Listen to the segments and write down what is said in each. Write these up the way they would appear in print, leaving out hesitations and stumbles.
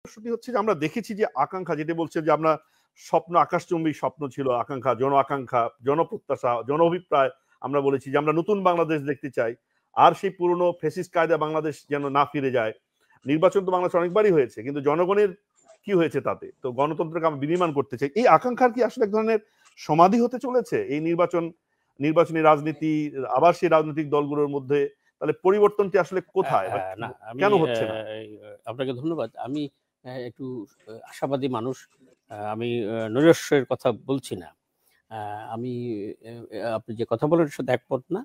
প্রশ্নটি হচ্ছে যে আমরা দেখেছি যে আকাঙ্ক্ষা, যেটা বলছে যে আমরা স্বপ্ন, আকাশচুম্বী স্বপ্ন ছিল, আকাঙ্ক্ষা, জনপ্রত্যাশা, জন অভিপ্রায়, আমরা বলেছি যে আমরা নতুন বাংলাদেশ দেখতে চাই, আর সেই পুরনো ফেসিস্ট কায়দা বাংলাদেশ যেন না ফিরে যায়। নির্বাচন তো বাংলাদেশ অনেকবারই হয়েছে, কিন্তু জনগণের কি হয়েছে তাতে? তো গণতন্ত্রকে আমরা বিনির্মাণ করতে চাই। এই আকাঙ্ক্ষার কি আসলে এক ধরনের সমাধি হতে চলেছে এই নির্বাচনী রাজনীতি, আবার সেই রাজনৈতিক দলগুলোর মধ্যে? তাহলে পরিবর্তনটি আসলে কোথায়, না, আমি কেন হচ্ছে না? আপনাকে ধন্যবাদ। আমি একটু আশাবাদী মানুষ। আমি নৈরাশ্যের কথা বলছি না। আমি আপনি যে কথা বলেন সাথে একমত না।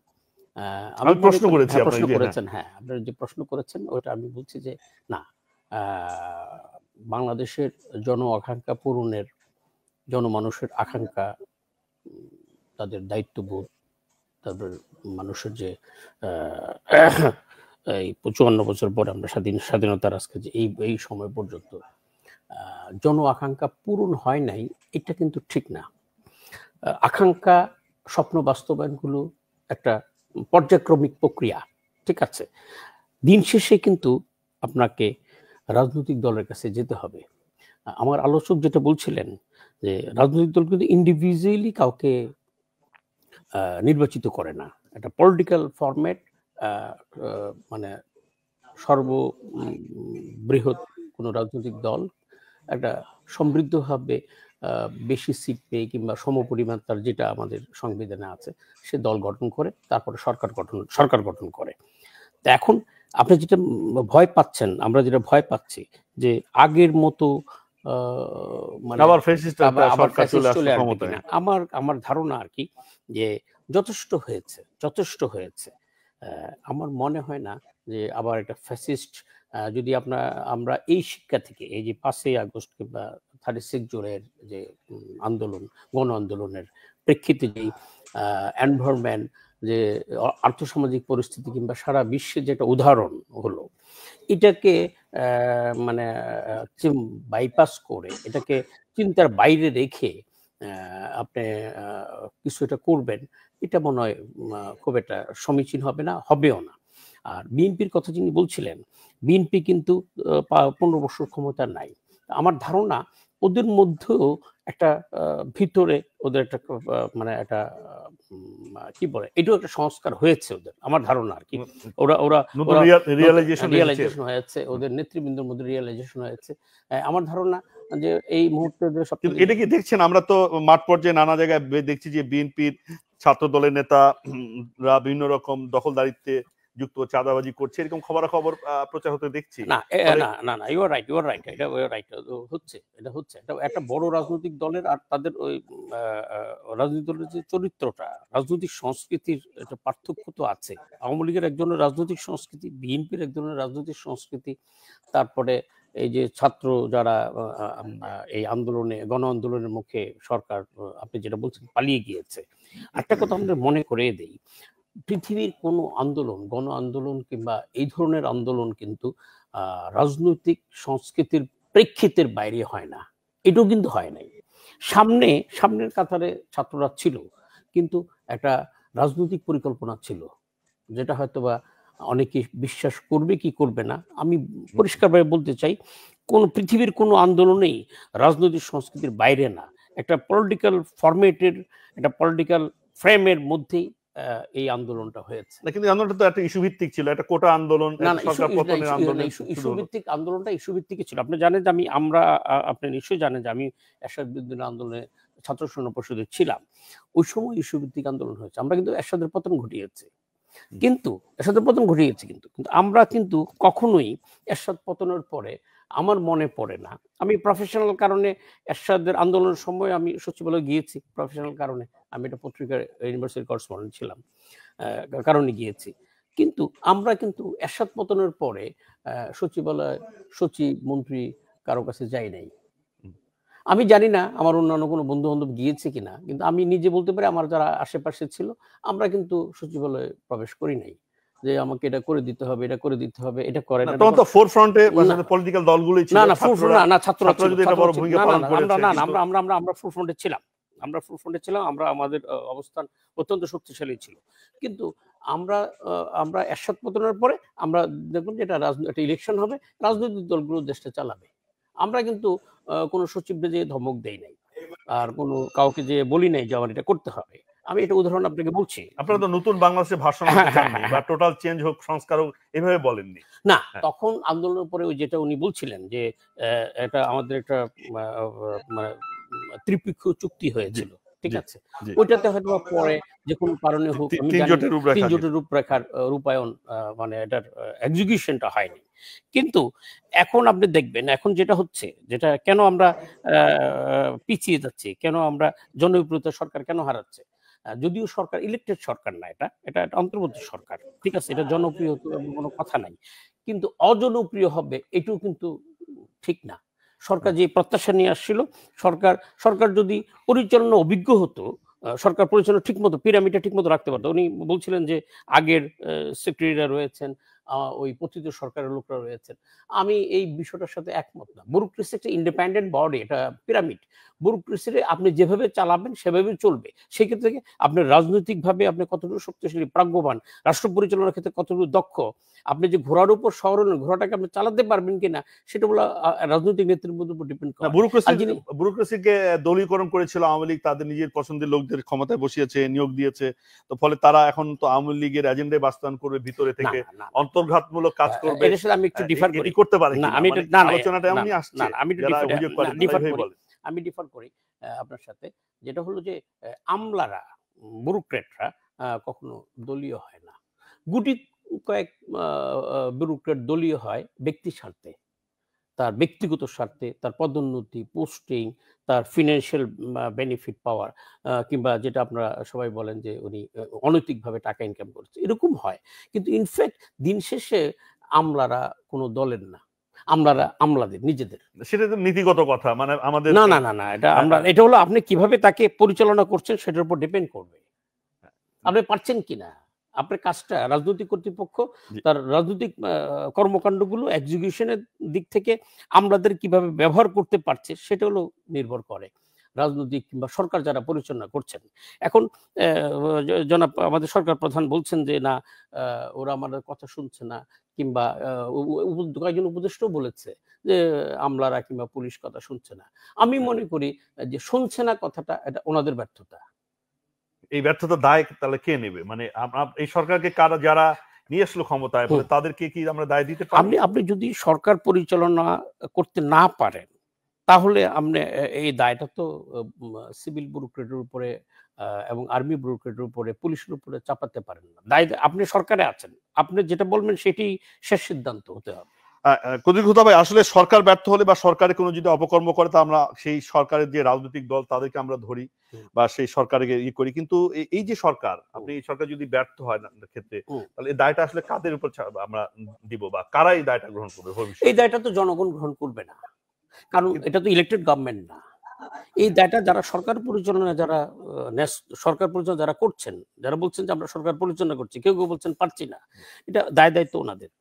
আমি প্রশ্ন করেছি, প্রশ্ন করেছেন, হ্যাঁ, আপনারা যে প্রশ্ন করেছেন ওটা আমি বলছি যে না, বাংলাদেশের জন আকাঙ্ক্ষা পূরণের, জনমানুষের আকাঙ্ক্ষা, তাদের দায়িত্ববোধ, তারপর মানুষের যে এই ৫৪ বছর পরে আমরা স্বাধীনতার আজকে যে এই সময় পর্যন্ত জন আকাঙ্ক্ষা পূরণ হয় নাই, এটা কিন্তু ঠিক না। আকাঙ্ক্ষা, স্বপ্ন বাস্তবায়নগুলো একটা পর্যায়ক্রমিক প্রক্রিয়া, ঠিক আছে। দিন শেষে কিন্তু আপনাকে রাজনৈতিক দলের কাছে যেতে হবে। আমার আলোচক যেটা বলছিলেন যে রাজনৈতিক দল কিন্তু ইন্ডিভিজুয়ালি কাউকে নির্বাচিত করে না। একটা পলিটিক্যাল ফরম্যাট, মানে সর্ববৃহৎ কোনো রাজনৈতিক দল একটা সমৃদ্ধভাবে বেশি সিট পেয়ে কিংবা সমপরিমাণ তার যেটা আমাদের সংবিধানে আছে সে দল গঠন করে, তারপরে সরকার গঠন করে। তো এখন আপনি যেটা ভয় পাচ্ছেন, আমরা যেটা ভয় পাচ্ছি যে আগের মতো মানে আবার ফ্যাসিস্ট চলে আসবে কিনা। আমার ধারণা আর কি যে যথেষ্ট হয়েছে। আমার মনে হয় না যে আবার একটা ফ্যাসিস্ট, যদি আমরা এই শিক্ষা থেকে, এই যে 5ই আগস্ট কিংবা 36 জুনের যে গণ আন্দোলনের প্রেক্ষিতে যে এনভায়রনমেন্ট, যে আর্থসামাজিক পরিস্থিতি কিংবা সারা বিশ্বে যেটা উদাহরণ হলো, এটাকে মানে বাইপাস করে, এটাকে চিন্তার বাইরে রেখে আপনি কিছু এটা করবেন, এটা মনে হয় খুব একটা সমীচীন হবে না, হবেও না। আর বিএনপির কথা যিনি বলছিলেন, বিএনপি কিন্তু 15 বছর ক্ষমতা নাই। আমার ধারণা ওদের মধ্যেও একটা ভিতরে ওদের একটা মানে একটা কি বলে, এটাও একটা সংস্কার হয়েছে ওদের, আমার ধারণা আর কি। ওরা রিয়েলাইজেশন হয়েছে, ওদের নেতৃবৃন্দের মধ্যে রিয়েলাইজেশন হয়েছে। আমার ধারণা যে এই মুহূর্তে এটা কি দেখছেন, আমরা তো মাঠ পর্যায়ে নানা জায়গায় দেখছি যে বিএনপির ছাত্র দলের নেতারা বিভিন্ন রকম দখলদারিত্বে যুক্ত, চাঁদাবাজি করছে, এরকম খবরাখবর প্রচার হতে দেখছি। না, ইউ আর রাইট, এটা হচ্ছে একটা বড় রাজনৈতিক দলের আর তাদের ওই রাজনৈতিক দলের যে চরিত্রটা, রাজনৈতিক সংস্কৃতির একটা পার্থক্য তো আছে। আওয়ামী লীগের এক ধরনের রাজনৈতিক সংস্কৃতি, বিএনপির এক ধরনের রাজনৈতিক সংস্কৃতি, তারপরে এই যে ছাত্র যারা এই গণ আন্দোলনের মুখে সরকার, আপনি যেটা বলছেন, পালিয়ে গিয়েছে। একটা কথা আমাদের মনে করে দেই, পৃথিবীর কোনো আন্দোলন, গণ আন্দোলন কিংবা এই ধরনের আন্দোলন কিন্তু রাজনৈতিক সংস্কৃতির প্রেক্ষিতের বাইরে হয় না, এটাও কিন্তু হয় নাই। সামনের কাতারে ছাত্ররা ছিল, কিন্তু একটা রাজনৈতিক পরিকল্পনা ছিল, যেটা হয়তোবা অনেকে বিশ্বাস করবে কি করবে না। আমি পরিষ্কারভাবে বলতে চাই, পৃথিবীর কোনো আন্দোলনেই রাজনৈতিক সংস্কৃতির বাইরে না, একটা পলিটিক্যাল ফরম্যাটের, একটা পলিটিক্যাল ফ্রেমের মধ্যেই এই আন্দোলনটা হয়েছে। কিন্তু আন্দোলনটা তো একটা ইস্যু ভিত্তিক ছিল, একটা কোটা আন্দোলন, সরকার পতনের আন্দোলন। ইস্যু ভিত্তিক আন্দোলনটা ইস্যু ভিত্তিকই ছিল। আপনি জানেন যে আপনি নিশ্চয়ই জানেন যে আমি এরশাদ বিরোধী আন্দোলনে ছাত্র সংসদ পরিষদে ছিলাম। ওই সময় ইস্যু ভিত্তিক আন্দোলন হয়েছে। আমরা কিন্তু এরশাদের পতন ঘটিয়েছি, কিন্তু আমরা কিন্তু কখনোই এরশাদ পতনের পরে আমার মনে পড়ে না, আমি প্রফেশনাল কারণে এরশাদের আন্দোলনের সময় আমি সচিবালয়ে গিয়েছি, প্রফেশনাল কারণে আমি একটা পত্রিকার ইউনিভার্সিটি করেসপন্ডেন্ট ছিলাম, কারণে গিয়েছি। কিন্তু আমরা কিন্তু এরশাদ পতনের পরে সচিবালয়, সচিব, মন্ত্রী কারো কাছে যাই নাই। আমি জানি না আমার অন্যান্য কোনো বন্ধু বান্ধব গিয়েছে কিনা, কিন্তু আমি নিজে বলতে পারি আমার যারা আশেপাশে ছিল, আমরা কিন্তু সচিবালয়ে প্রবেশ করি নাই যে আমাকে এটা করে দিতে হবে, এটা করে দিতে হবে, এটা করে না। তখন তো ফোরফ্রন্টে পলিটিক্যাল দলগুলোই ছিল। ছাত্ররা যদি এটা বড় ভূমিকা পালন করেছে। আমরা ফোরফ্রন্টে ছিলাম, আমরা আমাদের অবস্থান অত্যন্ত শক্তিশালী ছিল। কিন্তু আমরা এরশাদ পতনের পরে আমরা দেখুন যে একটা ইলেকশন হবে, রাজনৈতিক দলগুলো দেশটা চালাবে। আমরা কিন্তু কোনো সচিবকে যে ধমক দেই নাই, আর কোনো কাউকে যে বলি নাই যে আমার এটা করতে হবে। আমি এটা উদাহরণ আপনাকে বলছি। আপনারা তো নতুন বাংলাদেশে ভাষণ আনতে চাননি বা টোটাল চেঞ্জ হোক, সংস্কার হোক, এভাবে বলেননি না। তখন আন্দোলনের পরে ওই যেটা উনি বলছিলেন যে এটা আমাদের একটা মানে ত্রিপক্ষীয় চুক্তি হয়েছিল, ঠিক আছে, ওইটাতে হয়তো পরে যে কোনো কারণে হোক, আমি জানি 3 জোটের রূপরেখার রূপায়ণ মানে এটার এক্সিকিউশনটা হয়নি। কিন্তু এখন আপনি দেখবেন এখন যেটা হচ্ছে, যেটা কেন আমরা পিছিয়ে যাচ্ছি, কেন আমরা জনপ্রিয়তা সরকার কেন হারাচ্ছে, যদিও সরকার ইলেকটেড সরকার না, এটা এটা অন্তর্বর্তী সরকার, ঠিক আছে, এটা জনপ্রিয় কোনো কথা নাই, কিন্তু অজনপ্রিয় হবে এটাও কিন্তু ঠিক না। সরকার যে প্রত্যাশা নিয়ে আসছিল, সরকার যদি পরিচালনা অভিজ্ঞ হতো, সরকার পরিচালনা ঠিকমতো পিরামিডটা ঠিকমতো রাখতে পারতো। উনি বলছিলেন যে আগের সেক্রেটারিরা রয়েছেন, ওই পতিত সরকারের লোকরা রয়েছেন। আমি এই বিষয়টার সাথে একমত না। ব্যুরোক্রেসি একটা ইন্ডিপেন্ডেন্ট বডি, এটা পিরামিড। ব্যুরোক্রেসিতে আপনি যেভাবে চালাবেন সেভাবে চলবে। সেই ক্ষেত্রে আপনার রাজনৈতিকভাবে আপনি কতটুকু শক্তিশালী, প্রাজ্ঞবান, রাষ্ট্র পরিচালনার ক্ষেত্রে কতটুকু দক্ষ, আপনি যে ঘোড়ার উপর সওয়ার, ঘোড়াটাকে আপনি চালাতে পারবেন কিনা সেটা বলা রাজনৈতিক নেতৃত্বের উপর ডিপেন্ড করে। ব্যুরোক্রেসিকে দলীয়করণ করেছিল আওয়ামী লীগ, তাদের নিজের পছন্দের লোকদের ক্ষমতায় বসিয়েছে, নিয়োগ দিয়েছে। তো ফলে তারা এখন তো আওয়ামী লীগের এজেন্ডায় বাস্তবায়ন করবে, ভিতরে থেকে অন্তর্ঘাতমূলক কাজ করবে। এর সাথে আমি একটু ডিফার করি, করতে পারে না আমি এটা আলোচনাটা এমনই আসছে। আমি ডিফার করি আপনার সাথে, যেটা হলো যে আমলারা, ব্যুরোক্রেটরা কখনো দলীয় হয় না। গুটি কয়েক ব্যুরোক্রেট দলীয় হয় ব্যক্তি স্বার্থে, তার ব্যক্তিগত স্বার্থে, তার পদোন্নতি, পোস্টিং, তার ফিনান্সিয়াল বেনিফিট পাওয়ার, কিংবা যেটা আপনারা সবাই বলেন যে উনি অনৈতিকভাবে টাকা ইনকাম করছে, এরকম হয়। কিন্তু ইনফ্যাক্ট দিন শেষে আমলারা কোনো দলের না, আমলারা আমলাদের নিজেদের। সেটা তো নীতিগত কথা, মানে আমাদের না না না না এটা আমরা, এটা হলো আপনি কিভাবে তাকে পরিচালনা করছেন সেটার উপর ডিপেন্ড করবে, আপনি পারছেন কিনা আপনার কাজটা। রাজনৈতিক কর্তৃপক্ষ তার রাজনৈতিক কর্মকাণ্ডগুলো এক্সিকিউশনের দিক থেকে আমলাদের কিভাবে ব্যবহার করতে পারছে সেটা হলো নির্ভর করে রাজনৈতিক কিংবা সরকার যারা পরিচালনা করছেন। এখন জনাব আমাদের সরকার প্রধান বলছেন যে না, ওরা আমাদের কথা শুনছে না, কিংবা কয়েকজন উপদেষ্টাও বলেছে যে আমলারা কিংবা পুলিশ কথা শুনছে না। আমি মনে করি যে শুনছে না কথাটা এটা ওনাদের ব্যর্থতা। এই ব্যর্থতা দায় তাহলে কে নেবে? মানে এই সরকারকে কারা, যারা নিয়ে আসলো ক্ষমতায়, তাদেরকে কি আমরা দায় দিতে পারি? আপনি যদি সরকার পরিচালনা করতে না পারেন তাহলে আপনি এই দায়টা তো সিভিল ব্যুরোক্রেটের উপরে এবং আর্মি ব্যুরোক্রেটের উপরে, পুলিশের উপরে চাপাতে পারেন না। দায় আপনি সরকারে আছেন, আপনি যেটা বলবেন সেটি শেষ সিদ্ধান্ত হতে হবে। কদির খুদা ভাই, আসলে সরকার ব্যর্থ হলে বা সরকারের কোনো যদি অপকর্ম করে, তা আমরা সেই সরকারের যে রাজনৈতিক দল তাদেরকে আমরা ধরি বা সেই সরকারকে করি। কিন্তু এই যে সরকার, আপনি এই সরকার যদি ব্যর্থ হয় না ক্ষেত্রে, তাহলে এই দায়টা আসলে কাদের উপর আমরা দিব বা কারা এই দায়টা গ্রহণ করবে? এই দায়টা তো জনগণ গ্রহণ করবে না, কারণ এটা তো ইলেক্টেড গভর্নমেন্ট না। এই দায়টা যারা সরকার পরিচালনা, সরকার পরিচালনা যারা করছেন, যারা বলছেন যে আমরা সরকার পরিচালনা করছি, কেউ কেউ বলছেন পারছি না, এটা দায়িত্ব ওনাদের।